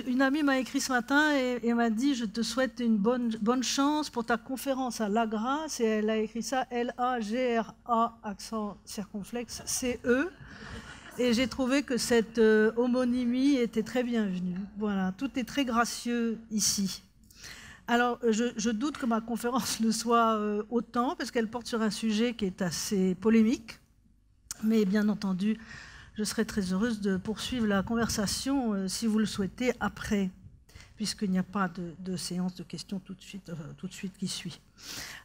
une amie m'a écrit ce matin et m'a dit « Je te souhaite une bonne chance pour ta conférence à Lagras ». Et elle a écrit ça L-A-G-R-A, accent circonflexe, C-E. Et j'ai trouvé que cette homonymie était très bienvenue. Voilà, tout est très gracieux ici. Alors, je doute que ma conférence le soit autant, parce qu'elle porte sur un sujet qui est assez polémique. Mais bien entendu, je serai très heureuse de poursuivre la conversation, si vous le souhaitez, après, puisqu'il n'y a pas de séance de questions tout de suite qui suit.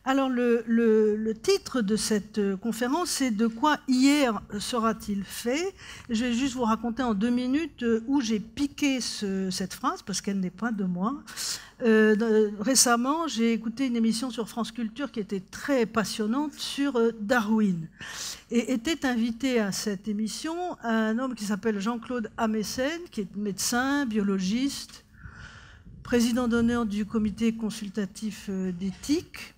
Alors, le titre de cette conférence, c'est « De quoi hier sera-t-il fait ?» Je vais juste vous raconter en 2 minutes où j'ai piqué cette phrase, parce qu'elle n'est pas de moi. Récemment, j'ai écouté une émission sur France Culture qui était très passionnante sur Darwin. Et était invité à cette émission un homme qui s'appelle Jean-Claude Amessen, qui est médecin, biologiste, président d'honneur du comité consultatif d'éthique,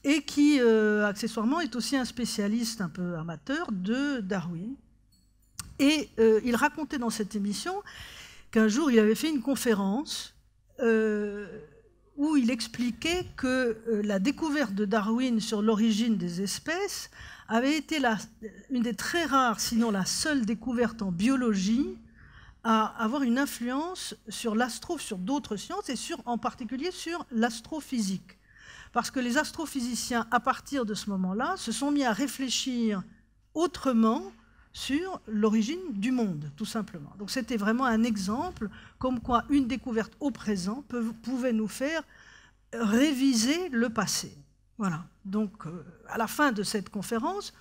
et qui, accessoirement, est aussi un spécialiste un peu amateur de Darwin. Et il racontait dans cette émission qu'un jour, il avait fait une conférence où il expliquait que la découverte de Darwin sur l'origine des espèces avait été une des très rares, sinon la seule découverte en biologie à avoir une influence sur sur d'autres sciences et en particulier sur l'astrophysique. Parce que les astrophysiciens, à partir de ce moment-là, se sont mis à réfléchir autrement sur l'origine du monde, tout simplement. Donc c'était vraiment un exemple comme quoi une découverte au présent pouvait nous faire réviser le passé. Voilà. Donc à la fin de cette conférence,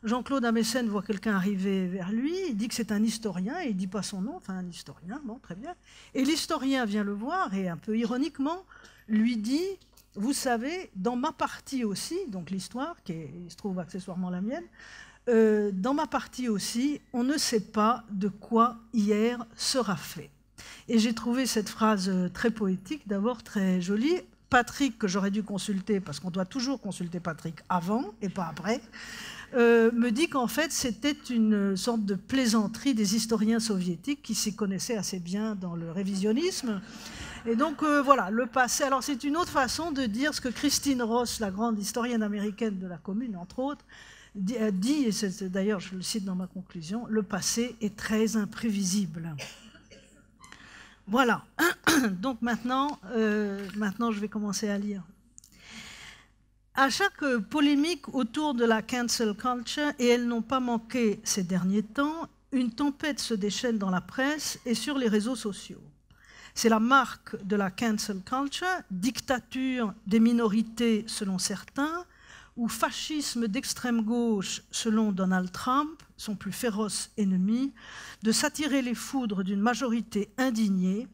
Jean-Claude Amessen voit quelqu'un arriver vers lui, il dit que c'est un historien, et il ne dit pas son nom, enfin un historien, bon, très bien. Et l'historien vient le voir et un peu ironiquement lui dit « Vous savez, dans ma partie aussi, donc l'histoire, qui se trouve accessoirement la mienne, dans ma partie aussi, on ne sait pas de quoi hier sera fait. » Et j'ai trouvé cette phrase très poétique, d'abord très jolie. Patrick, que j'aurais dû consulter, parce qu'on doit toujours consulter Patrick avant et pas après, me dit qu'en fait, c'était une sorte de plaisanterie des historiens soviétiques qui s'y connaissaient assez bien dans le révisionnisme. Et donc, voilà, le passé. Alors, c'est une autre façon de dire ce que Christine Ross, la grande historienne américaine de la Commune, entre autres, dit, et d'ailleurs, je le cite dans ma conclusion, le passé est très imprévisible. Voilà. Donc, maintenant, je vais commencer à lire. À chaque polémique autour de la cancel culture, et elles n'ont pas manqué ces derniers temps, une tempête se déchaîne dans la presse et sur les réseaux sociaux. C'est la marque de la cancel culture, dictature des minorités selon certains, ou fascisme d'extrême gauche selon Donald Trump, son plus féroce ennemi, de s'attirer les foudres d'une majorité indignée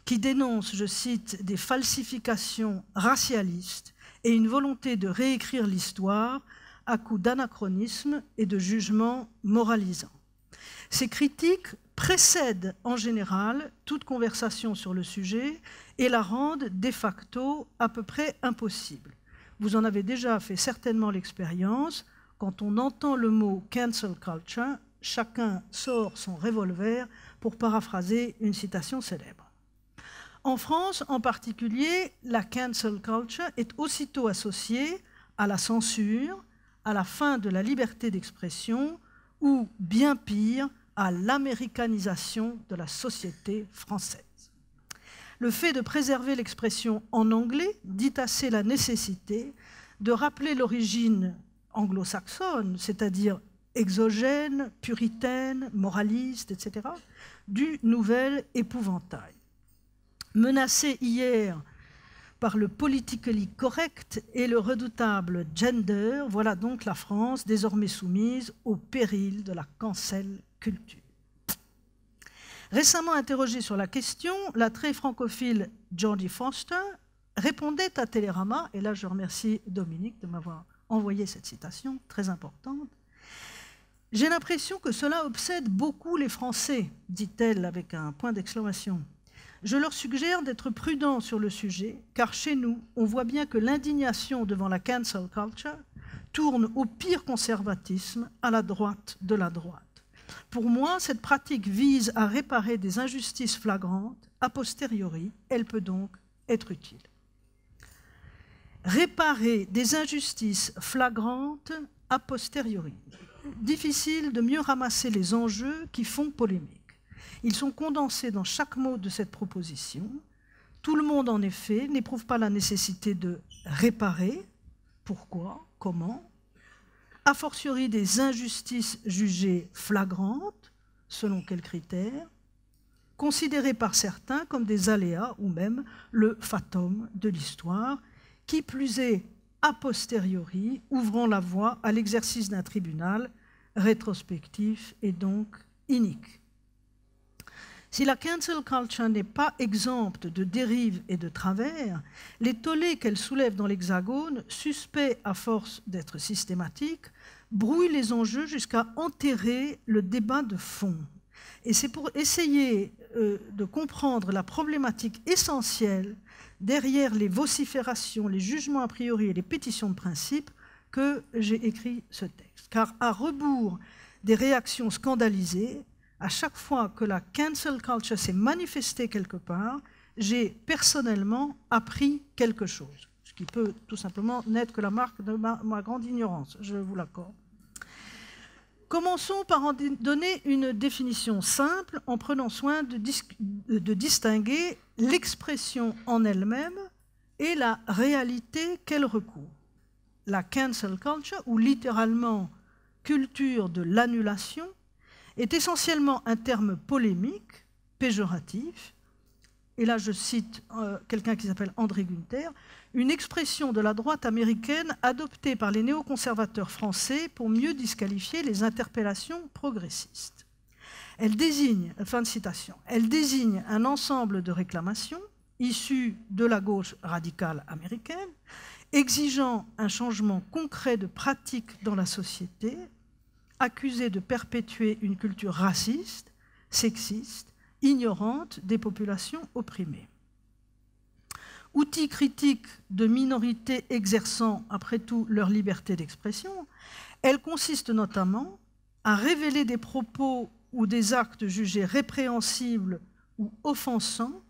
qui dénonce, je cite, des falsifications racialistes et une volonté de réécrire l'histoire à coup d'anachronisme et de jugements moralisants. Ces critiques précèdent en général toute conversation sur le sujet et la rendent de facto à peu près impossible. Vous en avez déjà fait certainement l'expérience. Quand on entend le mot « cancel culture », chacun sort son revolver pour paraphraser une citation célèbre. En France, en particulier, la cancel culture est aussitôt associée à la censure, à la fin de la liberté d'expression ou, bien pire, à l'américanisation de la société française. Le fait de préserver l'expression en anglais dit assez la nécessité de rappeler l'origine anglo-saxonne, c'est-à-dire exogène, puritaine, moraliste, etc., du nouvel épouvantail. Menacé hier par le politically correct et le redoutable gender, voilà donc la France désormais soumise au péril de la cancel culture. Récemment interrogée sur la question, la très francophile Jodie Foster répondait à Télérama, et là je remercie Dominique de m'avoir envoyé cette citation très importante. « J'ai l'impression que cela obsède beaucoup les Français, dit-elle avec un point d'exclamation. Je leur suggère d'être prudents sur le sujet, car chez nous, on voit bien que l'indignation devant la cancel culture tourne au pire conservatisme, à la droite de la droite. Pour moi, cette pratique vise à réparer des injustices flagrantes a posteriori. Elle peut donc être utile. Réparer des injustices flagrantes a posteriori. Difficile de mieux ramasser les enjeux qui font polémique. Ils sont condensés dans chaque mot de cette proposition. Tout le monde, en effet, n'éprouve pas la nécessité de réparer. Pourquoi? Comment? A fortiori des injustices jugées flagrantes, selon quels critères? Considérées par certains comme des aléas ou même le fatum de l'histoire, qui plus est a posteriori, ouvrant la voie à l'exercice d'un tribunal rétrospectif et donc inique. Si la cancel culture n'est pas exempte de dérives et de travers, les tollés qu'elle soulève dans l'Hexagone, suspects à force d'être systématiques, brouillent les enjeux jusqu'à enterrer le débat de fond. Et c'est pour essayer de comprendre la problématique essentielle derrière les vociférations, les jugements a priori et les pétitions de principe que j'ai écrit ce texte. Car à rebours des réactions scandalisées, à chaque fois que la cancel culture s'est manifestée quelque part, j'ai personnellement appris quelque chose, ce qui peut tout simplement n'être que la marque de ma grande ignorance, je vous l'accorde. Commençons par en donner une définition simple en prenant soin de distinguer l'expression en elle-même et la réalité qu'elle recouvre. La cancel culture, ou littéralement culture de l'annulation, est essentiellement un terme polémique, péjoratif, et là je cite quelqu'un qui s'appelle André Günther, une expression de la droite américaine adoptée par les néoconservateurs français pour mieux disqualifier les interpellations progressistes. Elle désigne, fin de citation, elle désigne un ensemble de réclamations issues de la gauche radicale américaine, exigeant un changement concret de pratique dans la société, accusée de perpétuer une culture raciste, sexiste, ignorante des populations opprimées. Outil critique de minorités exerçant, après tout, leur liberté d'expression, elle consiste notamment à révéler des propos ou des actes jugés répréhensibles ou offensants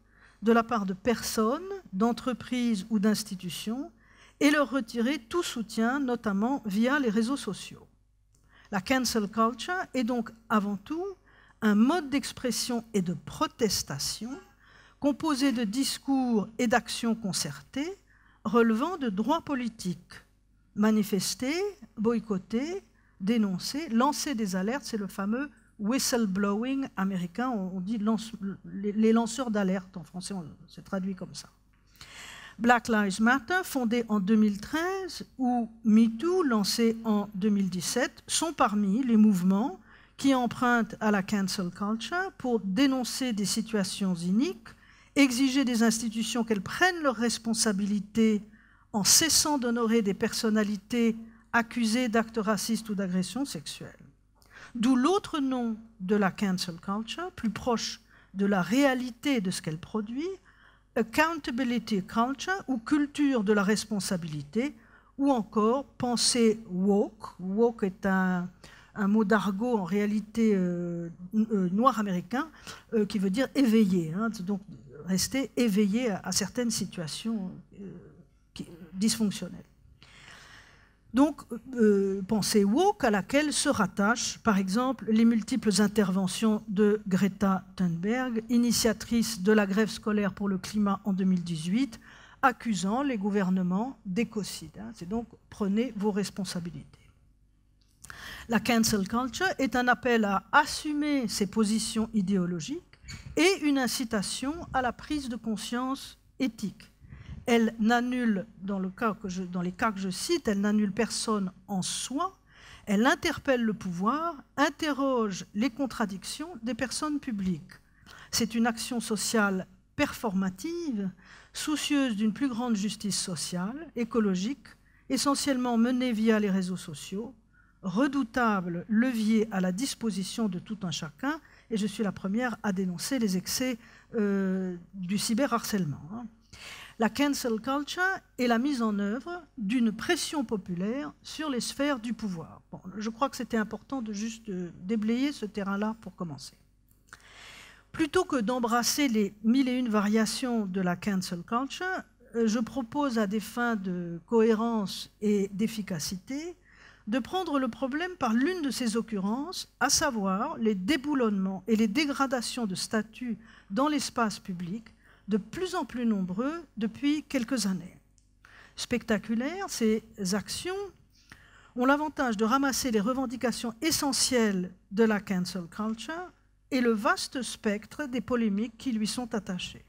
de la part de personnes, d'entreprises ou d'institutions et leur retirer tout soutien, notamment via les réseaux sociaux. La cancel culture est donc avant tout un mode d'expression et de protestation composé de discours et d'actions concertées relevant de droits politiques. Manifester, boycotter, dénoncer, lancer des alertes, c'est le fameux whistleblowing américain, on dit les lanceurs d'alerte, en français c'est traduit comme ça. Black Lives Matter, fondé en 2013, ou MeToo, lancé en 2017, sont parmi les mouvements qui empruntent à la cancel culture pour dénoncer des situations iniques, exiger des institutions qu'elles prennent leurs responsabilités en cessant d'honorer des personnalités accusées d'actes racistes ou d'agressions sexuelles. D'où l'autre nom de la cancel culture, plus proche de la réalité de ce qu'elle produit, accountability culture, ou culture de la responsabilité, ou encore pensée woke. Woke est un mot d'argot en réalité noir américain qui veut dire éveillé, hein, donc rester éveillé à certaines situations dysfonctionnelles. Donc, pensée woke à laquelle se rattachent, par exemple, les multiples interventions de Greta Thunberg, initiatrice de la grève scolaire pour le climat en 2018, accusant les gouvernements d'écocide. C'est donc prenez vos responsabilités. La cancel culture est un appel à assumer ses positions idéologiques et une incitation à la prise de conscience éthique. Elle n'annule, dans les cas que je cite, elle n'annule personne en soi, elle interpelle le pouvoir, interroge les contradictions des personnes publiques. C'est une action sociale performative, soucieuse d'une plus grande justice sociale, écologique, essentiellement menée via les réseaux sociaux, redoutable levier à la disposition de tout un chacun, et je suis la première à dénoncer les excès du cyberharcèlement. la cancel culture est la mise en œuvre d'une pression populaire sur les sphères du pouvoir. Bon, je crois que c'était important de juste déblayer ce terrain-là pour commencer. Plutôt que d'embrasser les 1001 variations de la cancel culture, je propose à des fins de cohérence et d'efficacité de prendre le problème par l'une de ses occurrences, à savoir les déboulonnements et les dégradations de statuts dans l'espace public, de plus en plus nombreux depuis quelques années. Spectaculaires, ces actions ont l'avantage de ramasser les revendications essentielles de la cancel culture et le vaste spectre des polémiques qui lui sont attachées.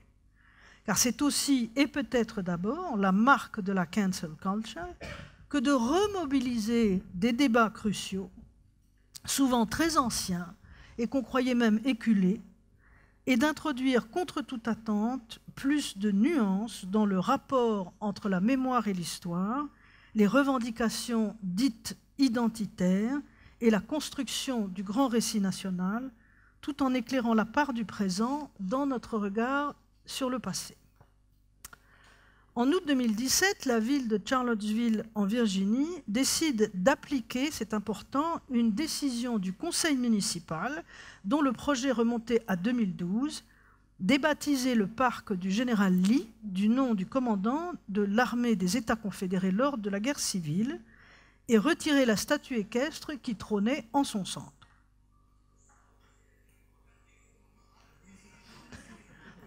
Car c'est aussi, et peut-être d'abord, la marque de la cancel culture que de remobiliser des débats cruciaux, souvent très anciens et qu'on croyait même éculés, et d'introduire contre toute attente plus de nuances dans le rapport entre la mémoire et l'histoire, les revendications dites identitaires et la construction du grand récit national, tout en éclairant la part du présent dans notre regard sur le passé. En août 2017, la ville de Charlottesville, en Virginie, décide d'appliquer, c'est important, une décision du conseil municipal dont le projet remontait à 2012, débaptiser le parc du général Lee du nom du commandant de l'armée des États confédérés lors de la guerre civile et retirer la statue équestre qui trônait en son centre.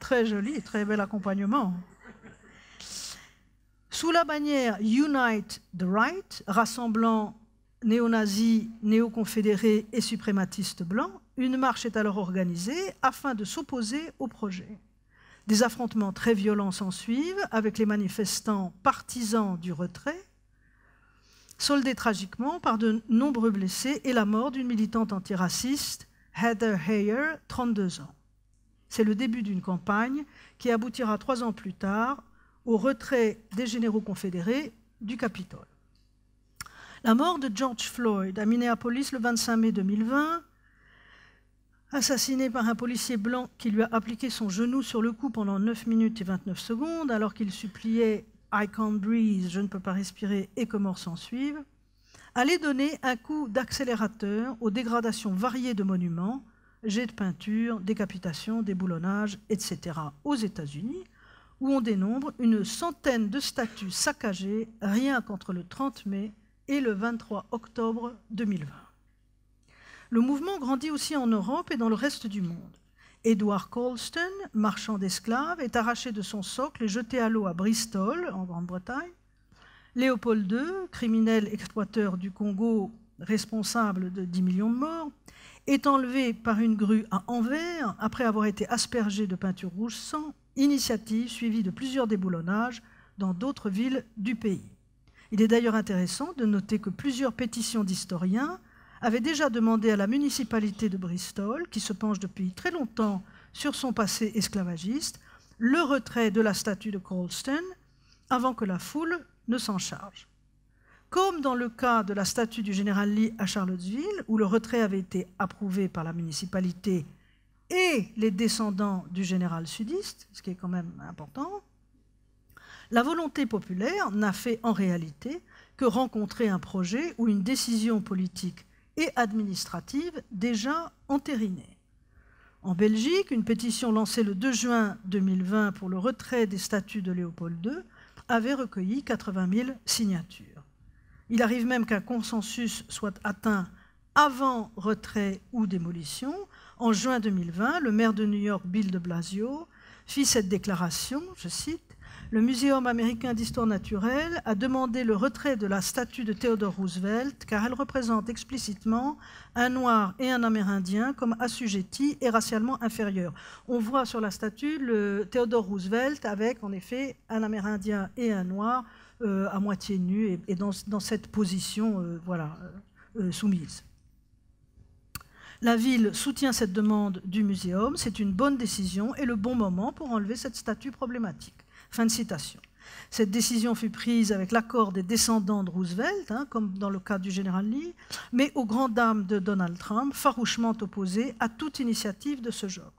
Très joli, très bel accompagnement. Sous la bannière Unite the Right, rassemblant néo-nazis, néo-confédérés et suprématistes blancs, une marche est alors organisée afin de s'opposer au projet. Des affrontements très violents s'ensuivent avec les manifestants partisans du retrait, soldés tragiquement par de nombreux blessés et la mort d'une militante antiraciste, Heather Heyer, 32 ans. C'est le début d'une campagne qui aboutira 3 ans plus tard au retrait des généraux confédérés du Capitole. La mort de George Floyd à Minneapolis le 25 mai 2020, assassiné par un policier blanc qui lui a appliqué son genou sur le cou pendant 9 minutes et 29 secondes alors qu'il suppliait « I can't breathe, je ne peux pas respirer » et que mort s'en suive, allait donner un coup d'accélérateur aux dégradations variées de monuments, jets de peinture, décapitations, déboulonnages, etc. aux États-Unis, où on dénombre une centaine de statues saccagées rien qu'entre le 30 mai et le 23 octobre 2020. Le mouvement grandit aussi en Europe et dans le reste du monde. Edward Colston, marchand d'esclaves, est arraché de son socle et jeté à l'eau à Bristol, en Grande-Bretagne. Léopold II, criminel exploiteur du Congo, responsable de 10 millions de morts, est enlevé par une grue à Anvers après avoir été aspergé de peinture rouge sang, initiative suivie de plusieurs déboulonnages dans d'autres villes du pays. Il est d'ailleurs intéressant de noter que plusieurs pétitions d'historiens avaient déjà demandé à la municipalité de Bristol, qui se penche depuis très longtemps sur son passé esclavagiste, le retrait de la statue de Colston avant que la foule ne s'en charge. Comme dans le cas de la statue du général Lee à Charlottesville, où le retrait avait été approuvé par la municipalité et les descendants du général sudiste, ce qui est quand même important, la volonté populaire n'a fait en réalité que rencontrer un projet ou une décision politique et administrative déjà entérinée. En Belgique, une pétition lancée le 2 juin 2020 pour le retrait des statues de Léopold II avait recueilli 80 000 signatures. Il arrive même qu'un consensus soit atteint avant retrait ou démolition. En juin 2020, le maire de New York, Bill de Blasio, fit cette déclaration, je cite, « Le Muséum américain d'histoire naturelle a demandé le retrait de la statue de Theodore Roosevelt car elle représente explicitement un Noir et un Amérindien comme assujettis et racialement inférieurs. » On voit sur la statue le Theodore Roosevelt avec, en effet, un Amérindien et un Noir à moitié nus et dans cette position soumise. La ville soutient cette demande du muséum, c'est une bonne décision et le bon moment pour enlever cette statue problématique. Fin de citation. Cette décision fut prise avec l'accord des descendants de Roosevelt, comme dans le cas du général Lee, mais aux grandes dames de Donald Trump, farouchement opposées à toute initiative de ce genre.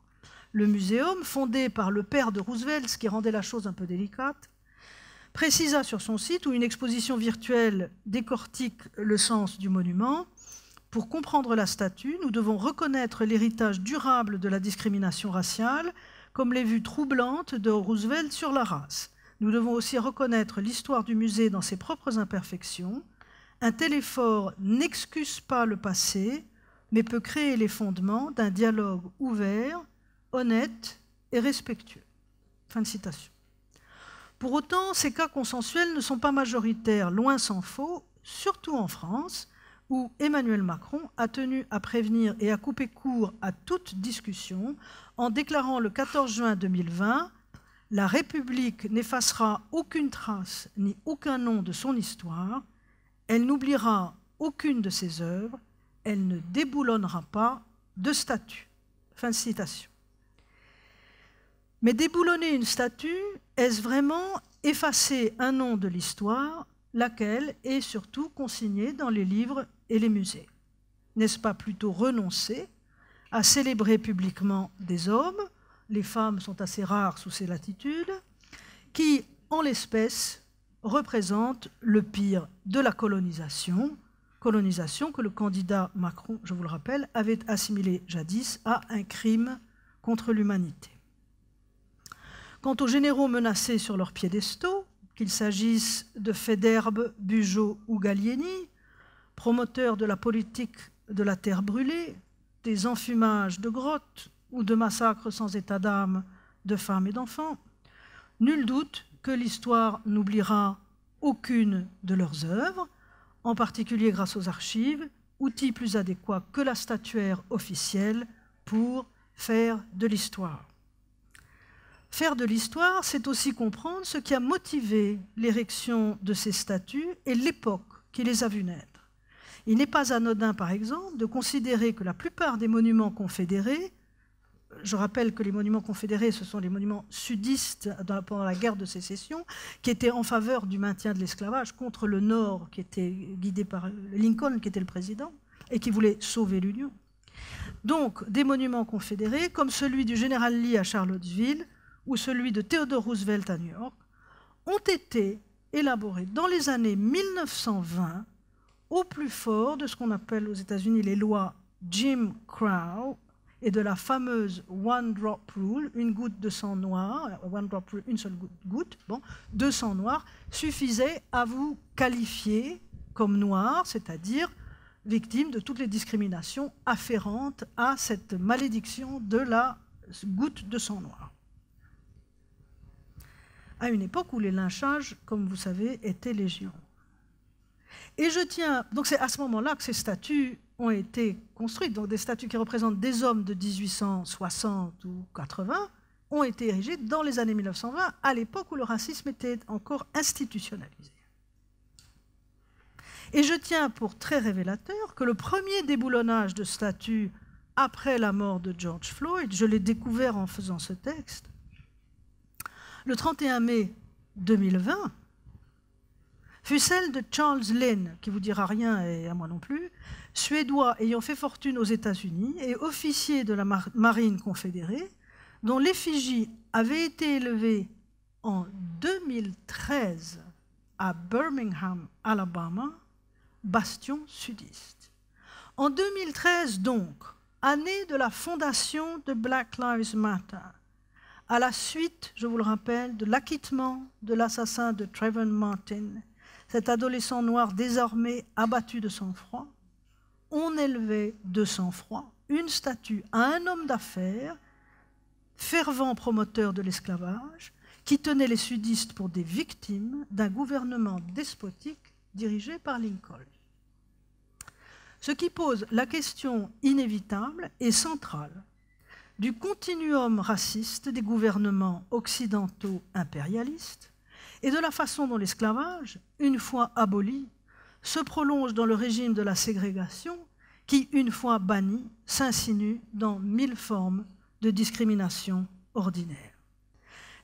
Le muséum, fondé par le père de Roosevelt, ce qui rendait la chose un peu délicate, précisa sur son site où une exposition virtuelle décortique le sens du monument. Pour comprendre la statue, nous devons reconnaître l'héritage durable de la discrimination raciale, comme les vues troublantes de Roosevelt sur la race. Nous devons aussi reconnaître l'histoire du musée dans ses propres imperfections. Un tel effort n'excuse pas le passé, mais peut créer les fondements d'un dialogue ouvert, honnête et respectueux. Fin de citation. Pour autant, ces cas consensuels ne sont pas majoritaires, loin s'en faut, surtout en France, où Emmanuel Macron a tenu à prévenir et à couper court à toute discussion en déclarant le 14 juin 2020 « La République n'effacera aucune trace ni aucun nom de son histoire, elle n'oubliera aucune de ses œuvres, elle ne déboulonnera pas de statue. » Fin de citation. Mais déboulonner une statue, est-ce vraiment effacer un nom de l'histoire, laquelle est surtout consignée dans les livres et les musées? N'est-ce pas plutôt renoncer à célébrer publiquement des hommes, les femmes sont assez rares sous ces latitudes, qui, en l'espèce, représentent le pire de la colonisation que le candidat Macron, je vous le rappelle, avait assimilé jadis à un crime contre l'humanité. Quant aux généraux menacés sur leurs piédestaux, qu'il s'agisse de Faidherbe, Bugeaud ou Gallieni, promoteurs de la politique de la terre brûlée, des enfumages de grottes ou de massacres sans état d'âme de femmes et d'enfants, nul doute que l'histoire n'oubliera aucune de leurs œuvres, en particulier grâce aux archives, outils plus adéquats que la statuaire officielle pour faire de l'histoire. Faire de l'histoire, c'est aussi comprendre ce qui a motivé l'érection de ces statues et l'époque qui les a vues naître. Il n'est pas anodin, par exemple, de considérer que la plupart des monuments confédérés, je rappelle que les monuments confédérés, ce sont les monuments sudistes pendant la guerre de sécession, qui étaient en faveur du maintien de l'esclavage contre le Nord, qui était guidé par Lincoln, qui était le président, et qui voulait sauver l'Union. Donc, des monuments confédérés, comme celui du général Lee à Charlottesville, ou celui de Theodore Roosevelt à New York, ont été élaborés dans les années 1920 au plus fort de ce qu'on appelle aux États-Unis les lois Jim Crow et de la fameuse One Drop Rule, une goutte de sang noir, One Drop Rule, une seule goutte, bon, de sang noir, suffisait à vous qualifier comme noir, c'est-à-dire victime de toutes les discriminations afférentes à cette malédiction de la goutte de sang noir. À une époque où les lynchages, comme vous savez, étaient légion. Et je tiens, donc c'est à ce moment-là que ces statues ont été construites, donc des statues qui représentent des hommes de 1860 ou 80 ont été érigées dans les années 1920, à l'époque où le racisme était encore institutionnalisé. Et je tiens pour très révélateur que le premier déboulonnage de statues après la mort de George Floyd, je l'ai découvert en faisant ce texte, le 31 mai 2020, fut celle de Charles Lynn, qui ne vous dira rien et à moi non plus, suédois ayant fait fortune aux États-Unis et officier de la marine confédérée, dont l'effigie avait été élevée en 2013 à Birmingham, Alabama, bastion sudiste. En 2013 donc, année de la fondation de Black Lives Matter, à la suite, je vous le rappelle, de l'acquittement de l'assassin de Trayvon Martin, cet adolescent noir désormais abattu de sang-froid, on élevait de sang-froid une statue à un homme d'affaires, fervent promoteur de l'esclavage, qui tenait les sudistes pour des victimes d'un gouvernement despotique dirigé par Lincoln. Ce qui pose la question inévitable et centrale du continuum raciste des gouvernements occidentaux impérialistes et de la façon dont l'esclavage, une fois aboli, se prolonge dans le régime de la ségrégation qui, une fois banni, s'insinue dans 1000 formes de discrimination ordinaire.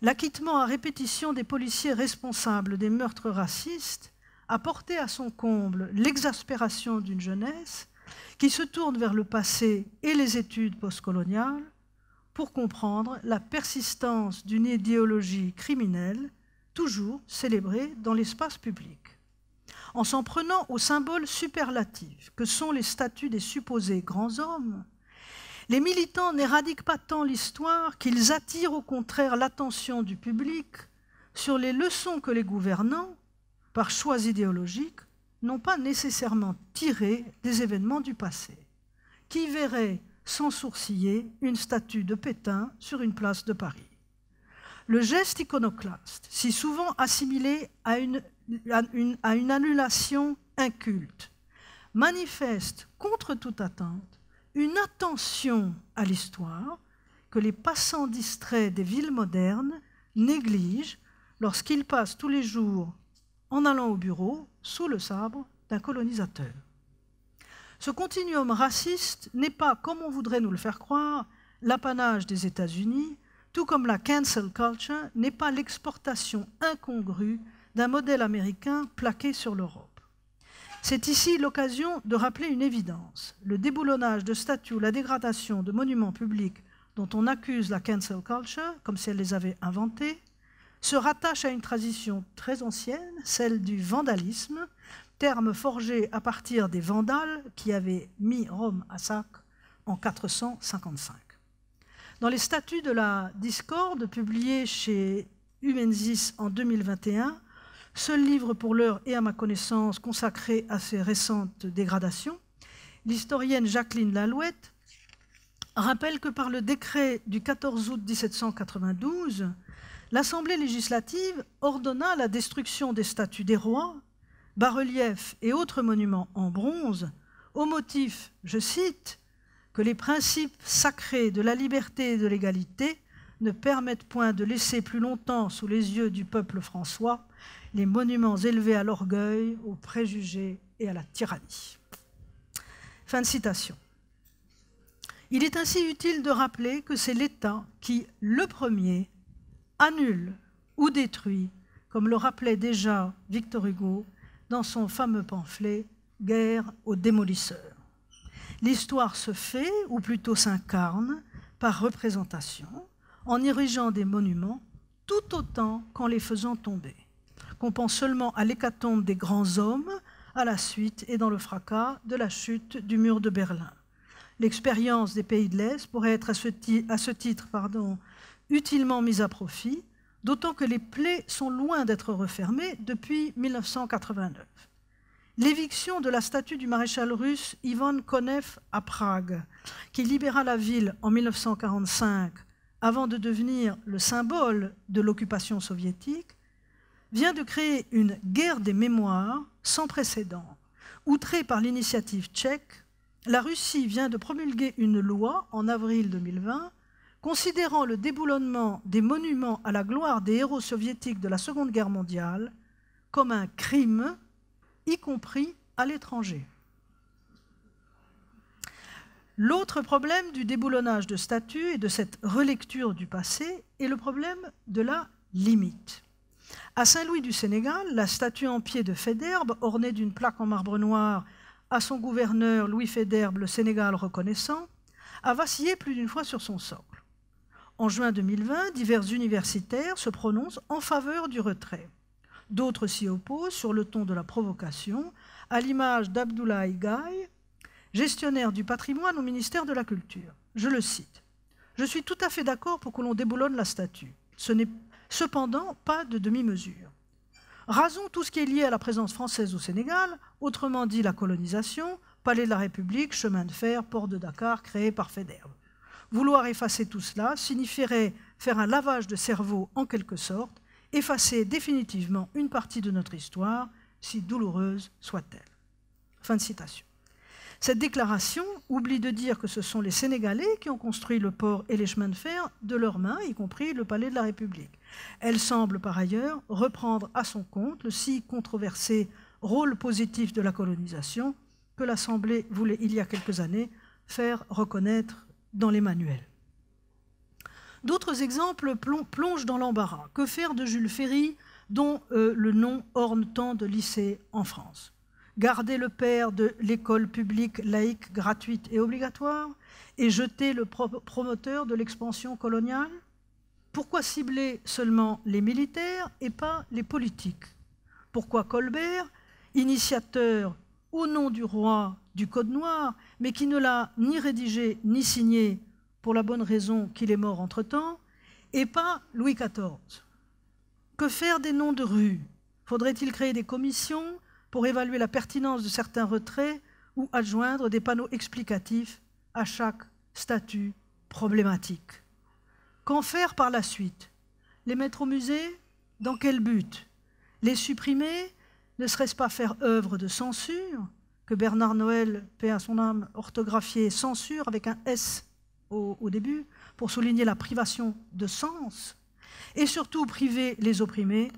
L'acquittement à répétition des policiers responsables des meurtres racistes a porté à son comble l'exaspération d'une jeunesse qui se tourne vers le passé et les études postcoloniales pour comprendre la persistance d'une idéologie criminelle toujours célébrée dans l'espace public. En s'en prenant aux symboles superlatifs que sont les statues des supposés grands hommes, les militants n'éradiquent pas tant l'histoire qu'ils attirent au contraire l'attention du public sur les leçons que les gouvernants, par choix idéologiques, n'ont pas nécessairement tirées des événements du passé. Qui verrait sans sourciller une statue de Pétain sur une place de Paris? Le geste iconoclaste, si souvent assimilé à une annulation inculte, manifeste contre toute attente une attention à l'histoire que les passants distraits des villes modernes négligent lorsqu'ils passent tous les jours en allant au bureau sous le sabre d'un colonisateur. Ce continuum raciste n'est pas, comme on voudrait nous le faire croire, l'apanage des États-Unis, tout comme la cancel culture n'est pas l'exportation incongrue d'un modèle américain plaqué sur l'Europe. C'est ici l'occasion de rappeler une évidence. Le déboulonnage de statues ou la dégradation de monuments publics dont on accuse la cancel culture, comme si elle les avait inventés, se rattache à une tradition très ancienne, celle du vandalisme, terme forgé à partir des Vandales qui avaient mis Rome à sac en 455. Dans les statuts de la Discorde, publiés chez Humensis en 2021, seul livre pour l'heure et à ma connaissance consacré à ces récentes dégradations, l'historienne Jacqueline Lalouette rappelle que par le décret du 14 août 1792, l'Assemblée législative ordonna la destruction des statues des rois, bas-reliefs et autres monuments en bronze, au motif, je cite, que les principes sacrés de la liberté et de l'égalité ne permettent point de laisser plus longtemps sous les yeux du peuple françois les monuments élevés à l'orgueil, aux préjugés et à la tyrannie. Fin de citation. Il est ainsi utile de rappeler que c'est l'État qui, le premier, annule ou détruit, comme le rappelait déjà Victor Hugo dans son fameux pamphlet « Guerre aux démolisseurs ». L'histoire se fait, ou plutôt s'incarne, par représentation, en érigeant des monuments tout autant qu'en les faisant tomber. Qu'on pense seulement à l'hécatombe des grands hommes, à la suite et dans le fracas de la chute du mur de Berlin. L'expérience des pays de l'Est pourrait être à ce titre utilement mise à profit, d'autant que les plaies sont loin d'être refermées depuis 1989. L'éviction de la statue du maréchal russe Ivan Konev à Prague, qui libéra la ville en 1945 avant de devenir le symbole de l'occupation soviétique, vient de créer une guerre des mémoires sans précédent. Outrée par l'initiative tchèque, la Russie vient de promulguer une loi en avril 2020 considérant le déboulonnement des monuments à la gloire des héros soviétiques de la Seconde Guerre mondiale comme un crime, y compris à l'étranger. L'autre problème du déboulonnage de statues et de cette relecture du passé est le problème de la limite. À Saint-Louis du Sénégal, la statue en pied de Faidherbe, ornée d'une plaque en marbre noir à son gouverneur Louis Faidherbe, le Sénégal reconnaissant, a vacillé plus d'une fois sur son socle. En juin 2020, divers universitaires se prononcent en faveur du retrait. D'autres s'y opposent sur le ton de la provocation, à l'image d'Abdoulaye Gaye, gestionnaire du patrimoine au ministère de la Culture. Je le cite. « Je suis tout à fait d'accord pour que l'on déboulonne la statue. Ce n'est cependant pas de demi-mesure. Rasons tout ce qui est lié à la présence française au Sénégal, autrement dit la colonisation, palais de la République, chemin de fer, port de Dakar créé par Faidherbe. Vouloir effacer tout cela signifierait faire un lavage de cerveau en quelque sorte, effacer définitivement une partie de notre histoire, si douloureuse soit-elle. » Fin de citation. Cette déclaration oublie de dire que ce sont les Sénégalais qui ont construit le port et les chemins de fer de leurs mains, y compris le palais de la République. Elle semble par ailleurs reprendre à son compte le si controversé rôle positif de la colonisation que l'Assemblée voulait il y a quelques années faire reconnaître dans les manuels. D'autres exemples plongent dans l'embarras. Que faire de Jules Ferry, dont le nom orne tant de lycées en France? garder le père de l'école publique laïque gratuite et obligatoire et jeter le promoteur de l'expansion coloniale? Pourquoi cibler seulement les militaires et pas les politiques? Pourquoi Colbert, initiateur au nom du roi du Code noir, mais qui ne l'a ni rédigé ni signé pour la bonne raison qu'il est mort entre-temps, et pas Louis XIV? Que faire des noms de rues? Faudrait-il créer des commissions pour évaluer la pertinence de certains retraits ou adjoindre des panneaux explicatifs à chaque statut problématique? Qu'en faire par la suite? Les mettre au musée? Dans quel but? Les supprimer? Ne serait-ce pas faire œuvre de censure, que Bernard Noël, paix à son âme, orthographié censure avec un S au début, pour souligner la privation de sens, et surtout priver les opprimés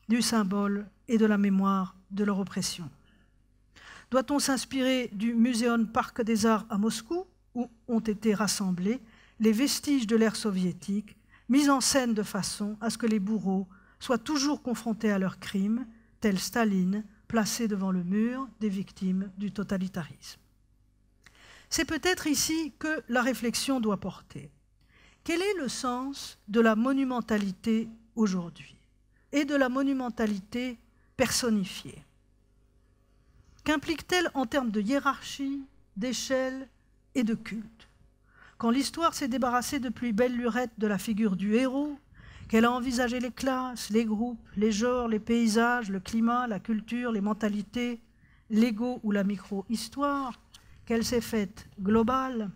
du symbole et de la mémoire de leur oppression? Doit-on s'inspirer du Muséum Parc des Arts à Moscou, où ont été rassemblés les vestiges de l'ère soviétique, mis en scène de façon à ce que les bourreaux soient toujours confrontés à leurs crimes, tel Staline, placé devant le mur des victimes du totalitarisme? C'est peut-être ici que la réflexion doit porter. Quel est le sens de la monumentalité aujourd'hui et de la monumentalité personnifiée? Qu'implique-t-elle en termes de hiérarchie, d'échelle et de culte? Quand l'histoire s'est débarrassée depuis belle lurette de la figure du héros, qu'elle a envisagé les classes, les groupes, les genres, les paysages, le climat, la culture, les mentalités, l'ego ou la micro-histoire, qu'elle s'est faite globale,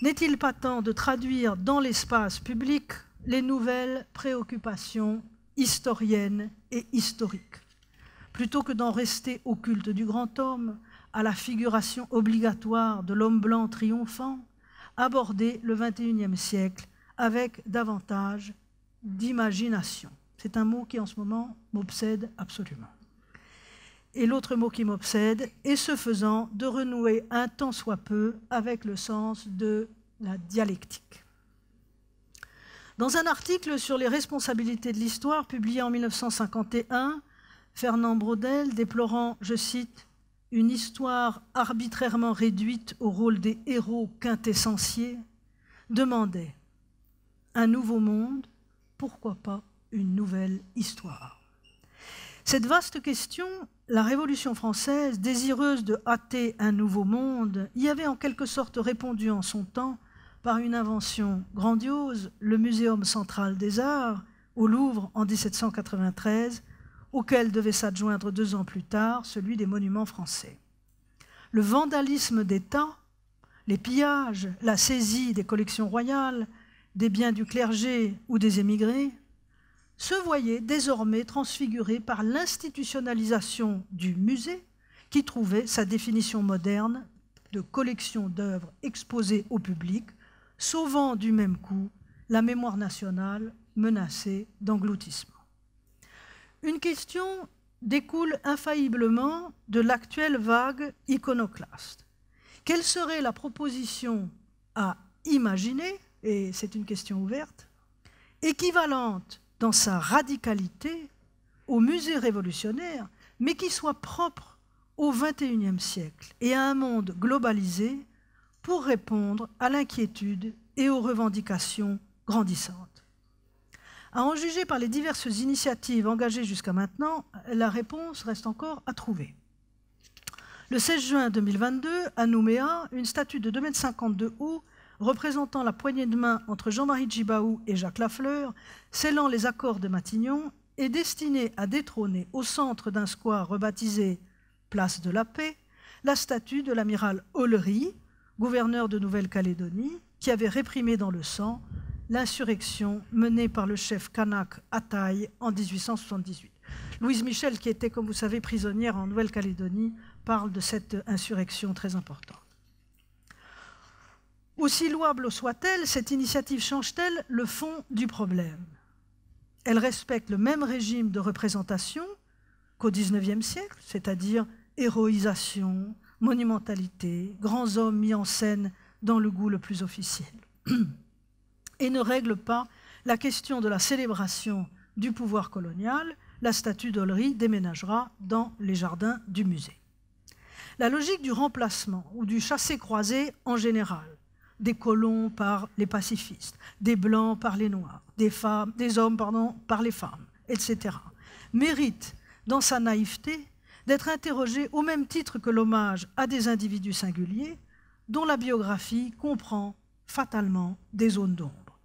n'est-il pas temps de traduire dans l'espace public les nouvelles préoccupations historiennes et historiques? Plutôt que d'en rester au culte du grand homme, à la figuration obligatoire de l'homme blanc triomphant, aborder le XXIe siècle avec davantage d'imagination. C'est un mot qui en ce moment m'obsède absolument. Et l'autre mot qui m'obsède est, ce faisant, de renouer un tant soit peu avec le sens de la dialectique. Dans un article sur les responsabilités de l'histoire publié en 1951, Fernand Braudel, déplorant, je cite, « une histoire arbitrairement réduite au rôle des héros quintessentiels », demandait « un nouveau monde, pourquoi pas une nouvelle histoire ?» Cette vaste question, la Révolution française, désireuse de hâter un nouveau monde, y avait en quelque sorte répondu en son temps par une invention grandiose, le Muséum central des arts, au Louvre en 1793, auquel devait s'adjoindre 2 ans plus tard celui des monuments français. Le vandalisme d'État, les pillages, la saisie des collections royales, des biens du clergé ou des émigrés, se voyait désormais transfiguré par l'institutionnalisation du musée qui trouvait sa définition moderne de collection d'œuvres exposées au public, sauvant du même coup la mémoire nationale menacée d'engloutissement. Une question découle infailliblement de l'actuelle vague iconoclaste. Quelle serait la proposition à imaginer, et c'est une question ouverte, équivalente dans sa radicalité au musée révolutionnaire, mais qui soit propre au XXIe siècle et à un monde globalisé pour répondre à l'inquiétude et aux revendications grandissantes. À en juger par les diverses initiatives engagées jusqu'à maintenant, la réponse reste encore à trouver. Le 16 juin 2022, à Nouméa, une statue de 2,50 m de haut représentant la poignée de main entre Jean-Marie Djibaou et Jacques Lafleur, scellant les accords de Matignon, est destinée à détrôner au centre d'un square rebaptisé Place de la Paix, la statue de l'amiral Ollery, gouverneur de Nouvelle-Calédonie, qui avait réprimé dans le sang l'insurrection menée par le chef kanak Ataï en 1878. Louise Michel, qui était, comme vous savez, prisonnière en Nouvelle-Calédonie, parle de cette insurrection très importante. Aussi louable soit-elle, cette initiative change-t-elle le fond du problème? Elle respecte le même régime de représentation qu'au XIXe siècle, c'est-à-dire héroïsation, monumentalité, grands hommes mis en scène dans le goût le plus officiel, et ne règle pas la question de la célébration du pouvoir colonial, la statue d'Olry déménagera dans les jardins du musée. La logique du remplacement ou du chassé-croisé en général, des colons par les pacifistes, des blancs par les noirs, des hommes par les femmes, etc., mérite, dans sa naïveté, d'être interrogée au même titre que l'hommage à des individus singuliers dont la biographie comprend fatalement des zones d'ombre.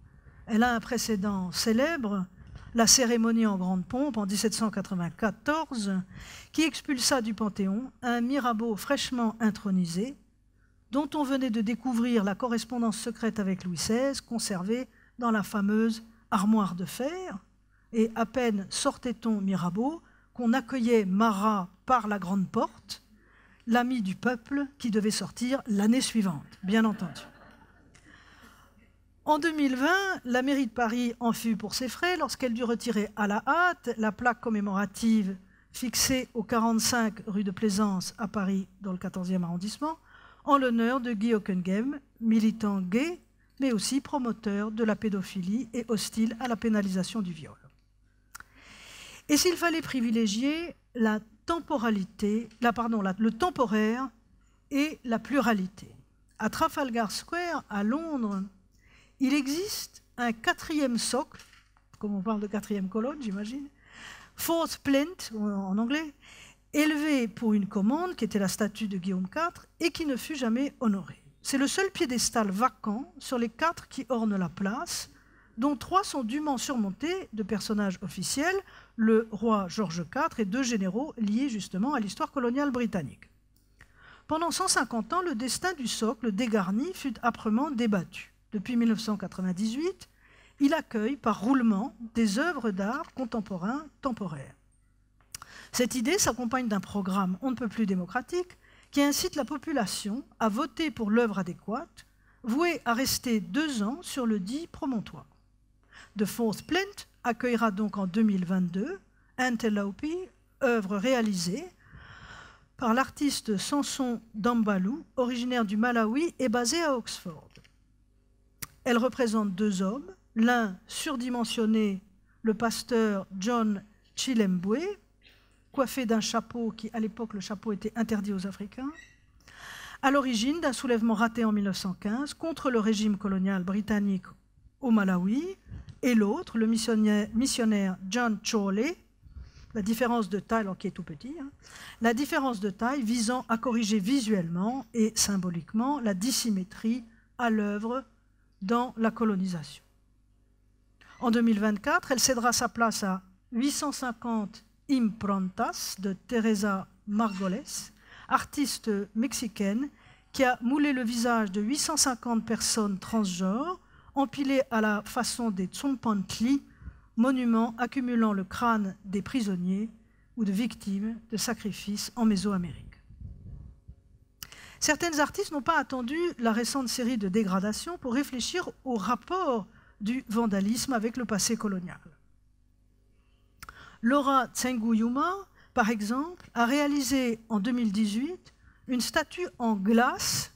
Elle a un précédent célèbre, la cérémonie en grande pompe en 1794, qui expulsa du Panthéon un Mirabeau fraîchement intronisé, dont on venait de découvrir la correspondance secrète avec Louis XVI, conservée dans la fameuse armoire de fer, et à peine sortait-on Mirabeau qu'on accueillait Marat par la grande porte, l'ami du peuple qui devait sortir l'année suivante, bien entendu. En 2020, la mairie de Paris en fut pour ses frais lorsqu'elle dut retirer à la hâte la plaque commémorative fixée au 45 rue de Plaisance à Paris, dans le 14e arrondissement, en l'honneur de Guy Hockenheim, militant gay, mais aussi promoteur de la pédophilie et hostile à la pénalisation du viol. Et s'il fallait privilégier le temporaire et la pluralité. À Trafalgar Square, à Londres, il existe un quatrième socle, comme on parle de quatrième colonne, j'imagine, fourth plinth en anglais, élevé pour une commande, qui était la statue de Guillaume IV, et qui ne fut jamais honorée. C'est le seul piédestal vacant sur les 4 qui ornent la place, dont 3 sont dûment surmontés de personnages officiels, le roi George IV et 2 généraux liés justement à l'histoire coloniale britannique. Pendant 150 ans, le destin du socle dégarni fut âprement débattu. Depuis 1998, il accueille par roulement des œuvres d'art contemporain temporaires. Cette idée s'accompagne d'un programme on ne peut plus démocratique qui incite la population à voter pour l'œuvre adéquate, vouée à rester 2 ans sur le dit promontoire. The Fourth Plinth accueillera donc en 2022 Antelope, œuvre réalisée par l'artiste Samson Dambalou, originaire du Malawi et basé à Oxford. Elle représente 2 hommes, l'un surdimensionné, le pasteur John Chilembwe, coiffé d'un chapeau qui, à l'époque, le chapeau était interdit aux Africains, à l'origine d'un soulèvement raté en 1915 contre le régime colonial britannique au Malawi, et l'autre, le missionnaire John Chorley, la différence de taille, alors qui est tout petit, la différence de taille visant à corriger visuellement et symboliquement la dissymétrie à l'œuvre dans la colonisation. En 2024, elle cédera sa place à 850 improntas de Teresa Margoles, artiste mexicaine qui a moulé le visage de 850 personnes transgenres empilées à la façon des Tzompantli, monuments accumulant le crâne des prisonniers ou de victimes de sacrifices en Mésoamérique. Certaines artistes n'ont pas attendu la récente série de dégradations pour réfléchir au rapport du vandalisme avec le passé colonial. Laura Tsenguyuma, par exemple, a réalisé en 2018 une statue en glaçon,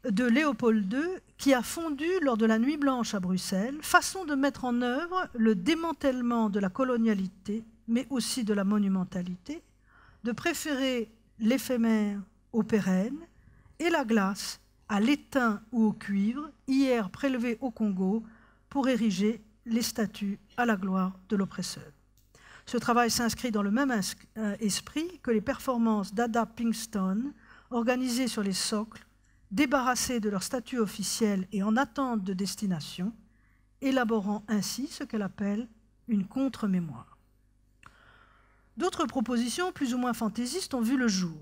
de Léopold II qui a fondu lors de la Nuit Blanche à Bruxelles, façon de mettre en œuvre le démantèlement de la colonialité, mais aussi de la monumentalité, de préférer l'éphémère au pérenne et la glace à l'étain ou au cuivre, hier prélevé au Congo pour ériger les statues à la gloire de l'oppresseur. Ce travail s'inscrit dans le même esprit que les performances d'Ada Pinkston, organisées sur les socles, débarrassés de leur statut officiel et en attente de destination, élaborant ainsi ce qu'elle appelle une contre-mémoire. D'autres propositions plus ou moins fantaisistes ont vu le jour.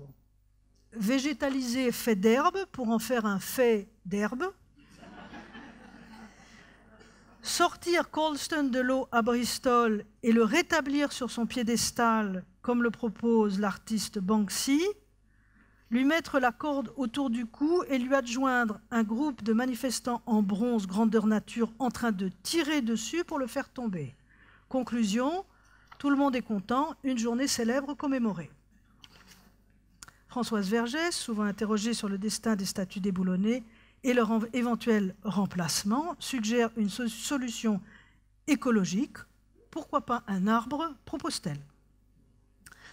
Végétaliser fait d'herbe pour en faire un fait d'herbe. Sortir Colston de l'eau à Bristol et le rétablir sur son piédestal, comme le propose l'artiste Banksy, lui mettre la corde autour du cou et lui adjoindre un groupe de manifestants en bronze grandeur nature en train de tirer dessus pour le faire tomber. Conclusion, tout le monde est content, une journée célèbre commémorée. Françoise Vergès, souvent interrogée sur le destin des statues déboulonnées et leur éventuel remplacement, suggère une solution écologique. Pourquoi pas un arbre, propose-t-elle.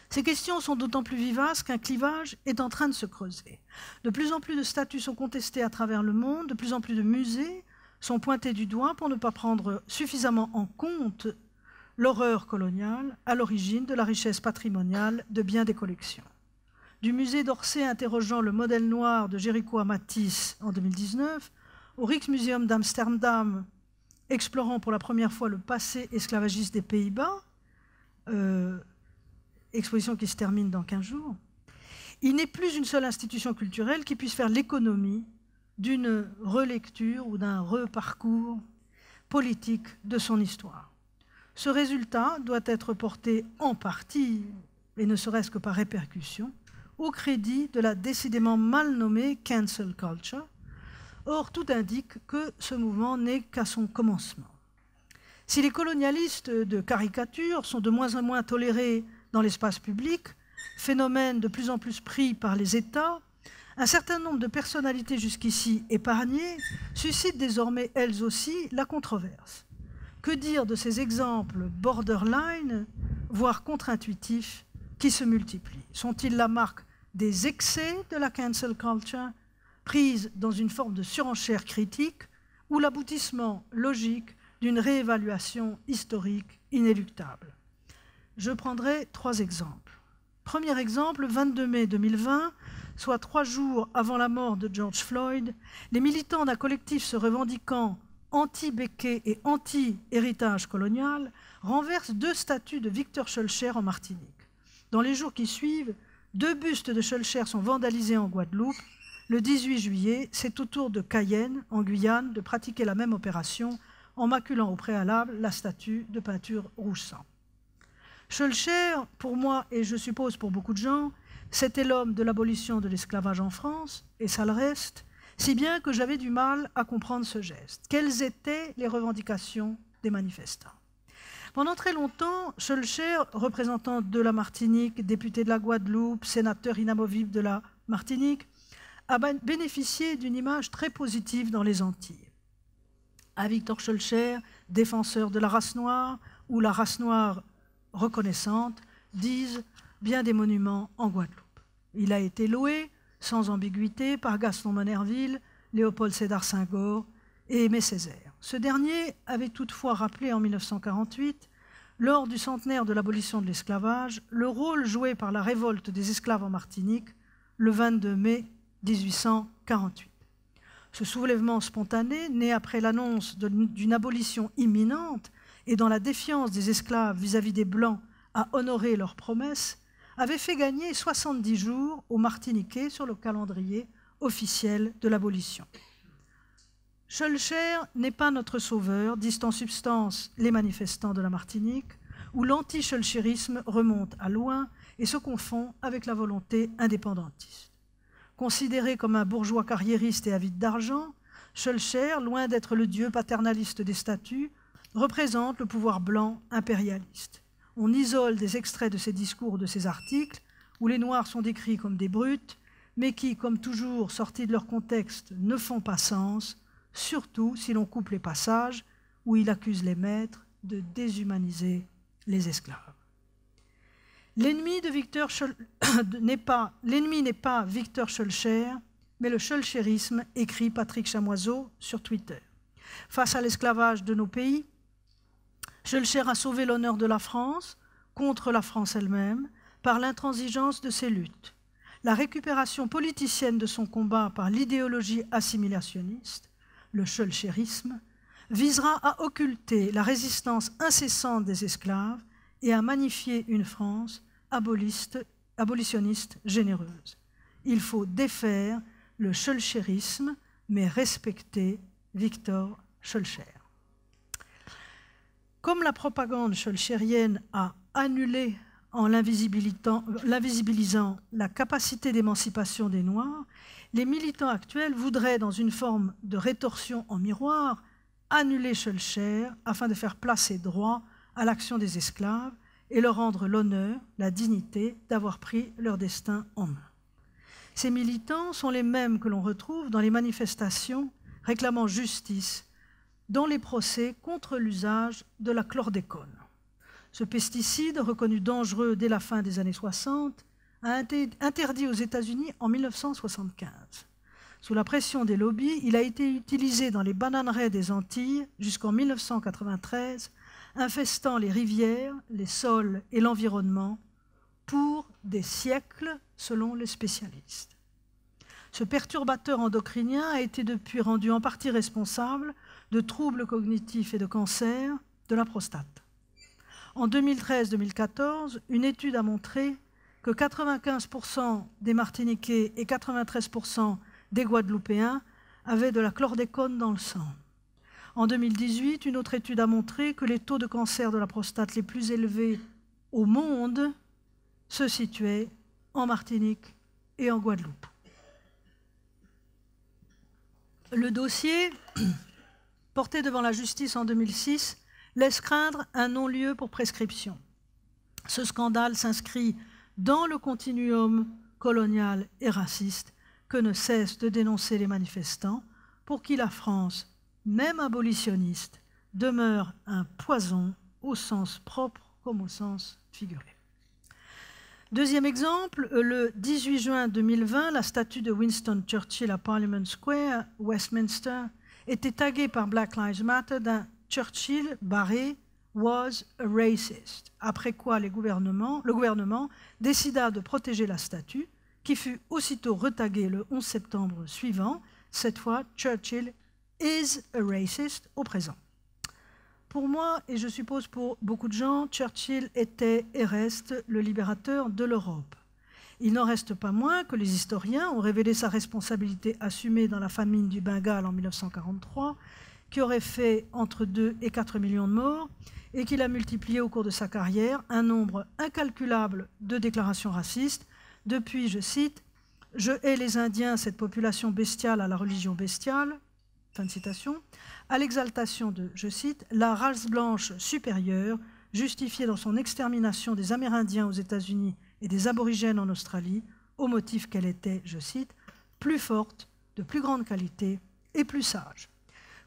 Ces questions sont d'autant plus vivaces qu'un clivage est en train de se creuser. De plus en plus de statues sont contestées à travers le monde, de plus en plus de musées sont pointés du doigt pour ne pas prendre suffisamment en compte l'horreur coloniale à l'origine de la richesse patrimoniale de bien des collections. Du musée d'Orsay interrogeant le modèle noir de Jericho à Matisse en 2019, au Rijksmuseum d'Amsterdam explorant pour la première fois le passé esclavagiste des Pays-Bas, exposition qui se termine dans 15 jours, il n'est plus une seule institution culturelle qui puisse faire l'économie d'une relecture ou d'un reparcours politique de son histoire. Ce résultat doit être porté en partie, et ne serait-ce que par répercussion, au crédit de la décidément mal nommée cancel culture. Or, tout indique que ce mouvement n'est qu'à son commencement. Si les colonialistes de caricature sont de moins en moins tolérés dans l'espace public, phénomène de plus en plus pris par les États, un certain nombre de personnalités jusqu'ici épargnées suscitent désormais elles aussi la controverse. Que dire de ces exemples borderline, voire contre-intuitifs, qui se multiplient? Sont-ils la marque des excès de la cancel culture, prise dans une forme de surenchère critique, ou l'aboutissement logique d'une réévaluation historique inéluctable? Je prendrai 3 exemples. Premier exemple, le 22 mai 2020, soit 3 jours avant la mort de George Floyd, les militants d'un collectif se revendiquant anti-Béquet et anti-héritage colonial renversent 2 statues de Victor Schœlcher en Martinique. Dans les jours qui suivent, 2 bustes de Schœlcher sont vandalisés en Guadeloupe. Le 18 juillet, c'est au tour de Cayenne, en Guyane, de pratiquer la même opération en maculant au préalable la statue de peinture rouge sang. Schœlcher, pour moi, et je suppose pour beaucoup de gens, c'était l'homme de l'abolition de l'esclavage en France, et ça le reste, si bien que j'avais du mal à comprendre ce geste. Quelles étaient les revendications des manifestants? Pendant très longtemps, Schœlcher, représentant de la Martinique, député de la Guadeloupe, sénateur inamovible de la Martinique, a bénéficié d'une image très positive dans les Antilles. À Victor Schœlcher, défenseur de la race noire, ou la race noire reconnaissante, disent bien des monuments en Guadeloupe. Il a été loué, sans ambiguïté, par Gaston Monnerville, Léopold Sédar Senghor et Aimé Césaire. Ce dernier avait toutefois rappelé en 1948, lors du centenaire de l'abolition de l'esclavage, le rôle joué par la révolte des esclaves en Martinique le 22 mai 1848. Ce soulèvement spontané, né après l'annonce d'une abolition imminente et dans la défiance des esclaves vis-à-vis des Blancs à honorer leurs promesses, avait fait gagner 70 jours aux Martiniquais sur le calendrier officiel de l'abolition. Schœlcher n'est pas notre sauveur, disent en substance les manifestants de la Martinique, où l'anti-schœlcherisme remonte à loin et se confond avec la volonté indépendantiste. Considéré comme un bourgeois carriériste et avide d'argent, Schœlcher, loin d'être le dieu paternaliste des statues, représente le pouvoir blanc impérialiste. On isole des extraits de ses discours ou de ses articles, où les Noirs sont décrits comme des brutes, mais qui, comme toujours sortis de leur contexte, ne font pas sens, surtout si l'on coupe les passages où il accuse les maîtres de déshumaniser les esclaves. L'ennemi n'est pas Victor Schœlcher, mais le schœlcherisme, écrit Patrick Chamoiseau sur Twitter. Face à l'esclavage de nos pays, Schœlcher a sauvé l'honneur de la France contre la France elle-même par l'intransigeance de ses luttes. La récupération politicienne de son combat par l'idéologie assimilationniste, le schœlcherisme, visera à occulter la résistance incessante des esclaves et à magnifier une France abolitionniste généreuse. Il faut défaire le schœlcherisme, mais respecter Victor Schœlcher. Comme la propagande schœlchérienne a annulé en l'invisibilisant la capacité d'émancipation des Noirs, les militants actuels voudraient, dans une forme de rétorsion en miroir, annuler Schœlcher afin de faire placer droit à l'action des esclaves et leur rendre l'honneur, la dignité d'avoir pris leur destin en main. Ces militants sont les mêmes que l'on retrouve dans les manifestations réclamant justice dans les procès contre l'usage de la chlordécone. Ce pesticide, reconnu dangereux dès la fin des années 60, a été interdit aux États-Unis en 1975. Sous la pression des lobbies, il a été utilisé dans les bananeraies des Antilles jusqu'en 1993, infestant les rivières, les sols et l'environnement pour des siècles, selon les spécialistes. Ce perturbateur endocrinien a été depuis rendu en partie responsable de troubles cognitifs et de cancer de la prostate. En 2013-2014, une étude a montré que 95% des Martiniquais et 93% des Guadeloupéens avaient de la chlordécone dans le sang. En 2018, une autre étude a montré que les taux de cancer de la prostate les plus élevés au monde se situaient en Martinique et en Guadeloupe. Le dossier, porté devant la justice en 2006, laisse craindre un non-lieu pour prescription. Ce scandale s'inscrit dans le continuum colonial et raciste que ne cessent de dénoncer les manifestants, pour qui la France, même abolitionniste, demeure un poison au sens propre comme au sens figuré. Deuxième exemple, le 18 juin 2020, la statue de Winston Churchill à Parliament Square, Westminster, était taguée par Black Lives Matter d'un Churchill barré « was a racist », après quoi le gouvernement décida de protéger la statue, qui fut aussitôt retaguée le 11 septembre suivant, cette fois Churchill is a racist au présent. Pour moi, et je suppose pour beaucoup de gens, Churchill était et reste le libérateur de l'Europe. Il n'en reste pas moins que les historiens ont révélé sa responsabilité assumée dans la famine du Bengale en 1943, qui aurait fait entre 2 et 4 millions de morts, et qu'il a multiplié au cours de sa carrière un nombre incalculable de déclarations racistes, depuis, je cite, « Je hais les Indiens, cette population bestiale à la religion bestiale », fin de citation, à l'exaltation de, je cite, « la race blanche supérieure, justifiée dans son extermination des Amérindiens aux États-Unis et des Aborigènes en Australie, au motif qu'elle était, je cite, plus forte, de plus grande qualité et plus sage. »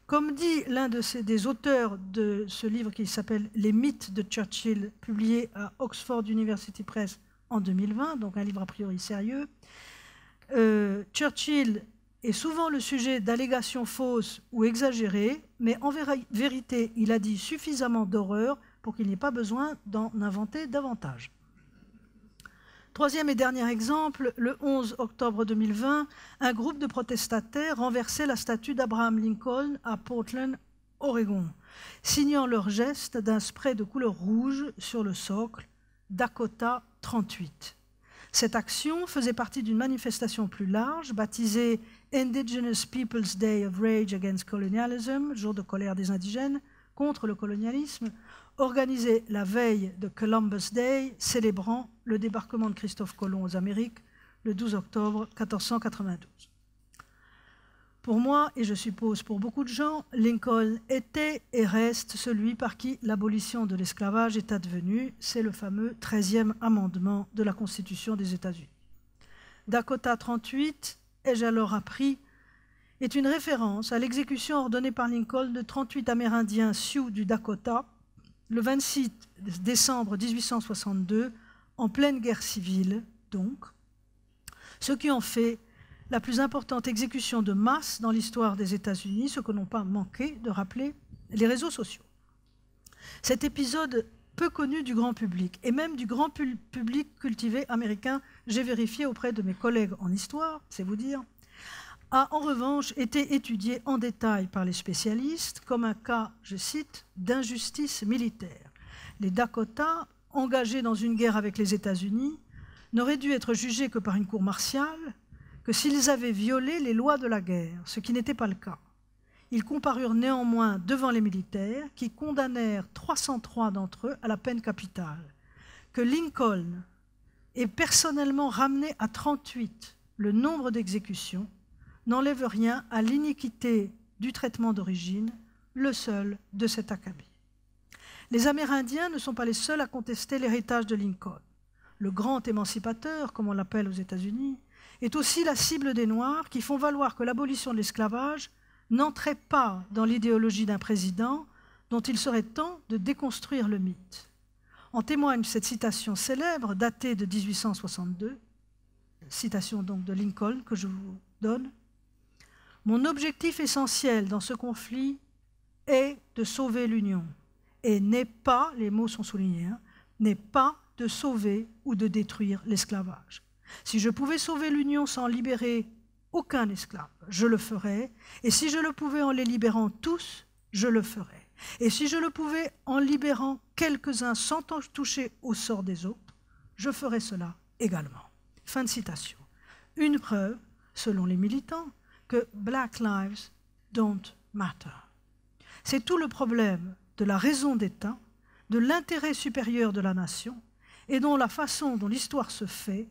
Comme dit l'un des auteurs de ce livre qui s'appelle « Les mythes de Churchill », publié à Oxford University Press en 2020, donc un livre a priori sérieux, Churchill est souvent le sujet d'allégations fausses ou exagérées, mais en vérité, il a dit suffisamment d'horreur pour qu'il n'y ait pas besoin d'en inventer davantage. Troisième et dernier exemple, le 11 octobre 2020, un groupe de protestataires renversait la statue d'Abraham Lincoln à Portland, Oregon, signant leur geste d'un spray de couleur rouge sur le socle, Dakota 38. Cette action faisait partie d'une manifestation plus large, baptisée Indigenous Peoples' Day of Rage Against Colonialism, jour de colère des indigènes contre le colonialisme, organisée la veille de Columbus Day, célébrant le débarquement de Christophe Colomb aux Amériques le 12 octobre 1492. Pour moi, et je suppose pour beaucoup de gens, Lincoln était et reste celui par qui l'abolition de l'esclavage est advenue. C'est le fameux 13e amendement de la Constitution des États-Unis. Dakota 38, ai-je alors appris, est une référence à l'exécution ordonnée par Lincoln de 38 Amérindiens Sioux du Dakota le 26 décembre 1862, en pleine guerre civile, donc, ce qui en fait la plus importante exécution de masse dans l'histoire des États-Unis, ce que n'ont pas manqué de rappeler les réseaux sociaux. Cet épisode peu connu du grand public, et même du grand public cultivé américain, j'ai vérifié auprès de mes collègues en histoire, c'est vous dire, a en revanche été étudié en détail par les spécialistes comme un cas, je cite, d'injustice militaire. Les Dakota, engagés dans une guerre avec les États-Unis, n'auraient dû être jugés que par une cour martiale que s'ils avaient violé les lois de la guerre, ce qui n'était pas le cas. Ils comparurent néanmoins devant les militaires qui condamnèrent 303 d'entre eux à la peine capitale. Que Lincoln ait personnellement ramené à 38 le nombre d'exécutions n'enlève rien à l'iniquité du traitement d'origine, le seul de cet acabit. Les Amérindiens ne sont pas les seuls à contester l'héritage de Lincoln. Le grand émancipateur, comme on l'appelle aux États-Unis, est aussi la cible des Noirs qui font valoir que l'abolition de l'esclavage n'entrait pas dans l'idéologie d'un président dont il serait temps de déconstruire le mythe. En témoigne cette citation célèbre datée de 1862, citation donc de Lincoln que je vous donne. « Mon objectif essentiel dans ce conflit est de sauver l'Union et n'est pas, les mots sont soulignés, hein, n'est pas de sauver ou de détruire l'esclavage. Si je pouvais sauver l'Union sans libérer aucun esclave, je le ferais, et si je le pouvais en les libérant tous, je le ferais. Et si je le pouvais en libérant quelques-uns sans toucher au sort des autres, je ferais cela également. » Fin de citation. Une preuve, selon les militants, que Black Lives don't matter. C'est tout le problème de la raison d'État, de l'intérêt supérieur de la nation, et dont la façon dont l'histoire se fait,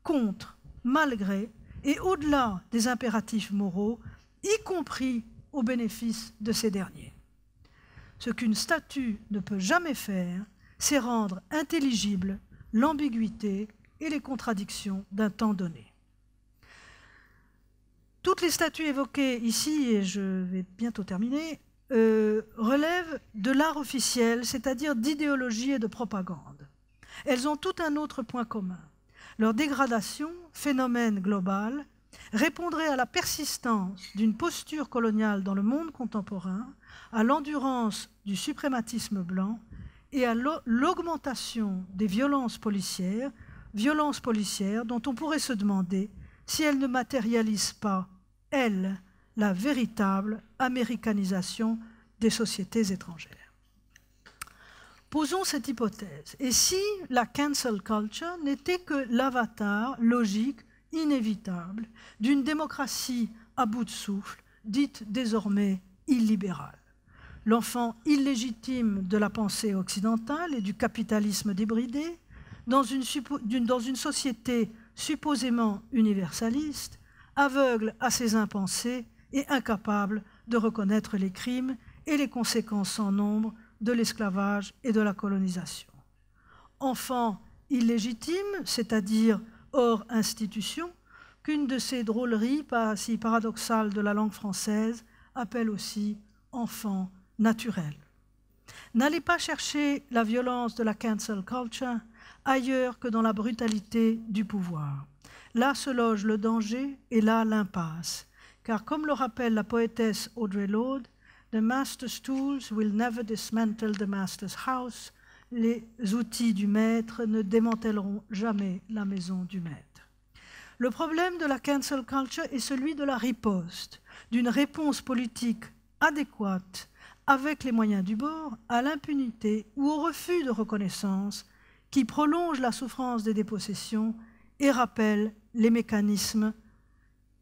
contre, malgré et au-delà des impératifs moraux, y compris au bénéfice de ces derniers. Ce qu'une statue ne peut jamais faire, c'est rendre intelligible l'ambiguïté et les contradictions d'un temps donné. Toutes les statues évoquées ici, et je vais bientôt terminer, relèvent de l'art officiel, c'est-à-dire d'idéologie et de propagande. Elles ont tout un autre point commun. Leur dégradation, phénomène global, répondrait à la persistance d'une posture coloniale dans le monde contemporain, à l'endurance du suprématisme blanc et à l'augmentation des violences policières dont on pourrait se demander si elles ne matérialisent pas, elles, la véritable américanisation des sociétés étrangères. Posons cette hypothèse. Et si la cancel culture n'était que l'avatar logique, inévitable, d'une démocratie à bout de souffle, dite désormais illibérale? L'enfant illégitime de la pensée occidentale et du capitalisme débridé, dans une société supposément universaliste, aveugle à ses impensés et incapable de reconnaître les crimes et les conséquences sans nombre de l'esclavage et de la colonisation. Enfant illégitime, c'est-à-dire hors institution, qu'une de ces drôleries pas si paradoxales de la langue française appelle aussi enfant naturel. N'allez pas chercher la violence de la cancel culture ailleurs que dans la brutalité du pouvoir. Là se loge le danger et là l'impasse. Car comme le rappelle la poétesse Audre Lorde, « The master's tools will never dismantle the master's house » les outils du maître ne démantèleront jamais la maison du maître. Le problème de la cancel culture est celui de la riposte, d'une réponse politique adéquate avec les moyens du bord à l'impunité ou au refus de reconnaissance qui prolonge la souffrance des dépossessions et rappelle les mécanismes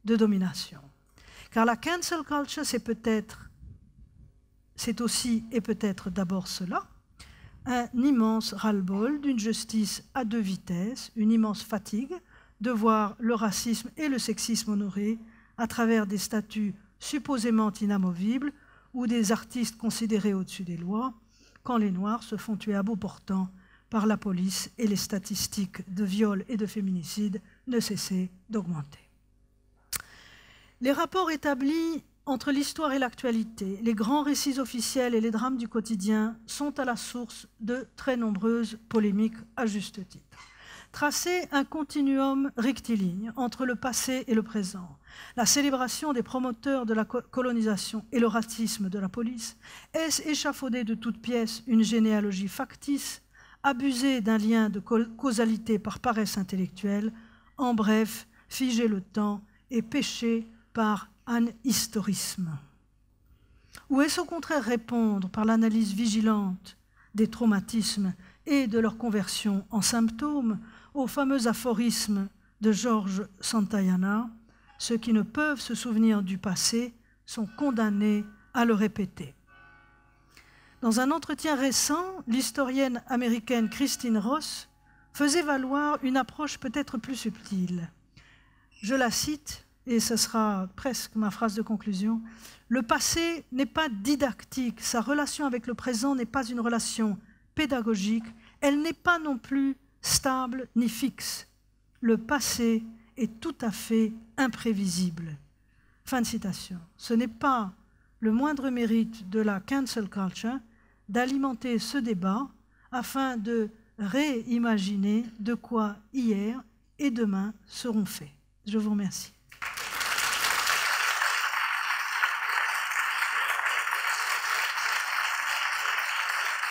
de domination. Car la cancel culture, c'est aussi et peut-être d'abord cela, un immense ras-le-bol d'une justice à deux vitesses, une immense fatigue de voir le racisme et le sexisme honorés à travers des statuts supposément inamovibles ou des artistes considérés au-dessus des lois, quand les Noirs se font tuer à bout portant par la police et les statistiques de viol et de féminicide ne cessaient d'augmenter. Les rapports établis entre l'histoire et l'actualité, les grands récits officiels et les drames du quotidien sont à la source de très nombreuses polémiques à juste titre. Tracer un continuum rectiligne entre le passé et le présent, la célébration des promoteurs de la colonisation et le racisme de la police, est-ce échafauder de toutes pièces une généalogie factice, abuser d'un lien de causalité par paresse intellectuelle, en bref, figer le temps et pécher par anhistorisme? Ou est-ce au contraire répondre par l'analyse vigilante des traumatismes et de leur conversion en symptômes au fameux aphorisme de George Santayana, « Ceux qui ne peuvent se souvenir du passé sont condamnés à le répéter ». Dans un entretien récent, l'historienne américaine Christine Ross faisait valoir une approche peut-être plus subtile. Je la cite, et ce sera presque ma phrase de conclusion, « Le passé n'est pas didactique, sa relation avec le présent n'est pas une relation pédagogique, elle n'est pas non plus stable ni fixe. Le passé est tout à fait imprévisible. » Fin de citation. Ce n'est pas le moindre mérite de la cancel culture d'alimenter ce débat afin de réimaginer de quoi hier et demain seront faits. Je vous remercie.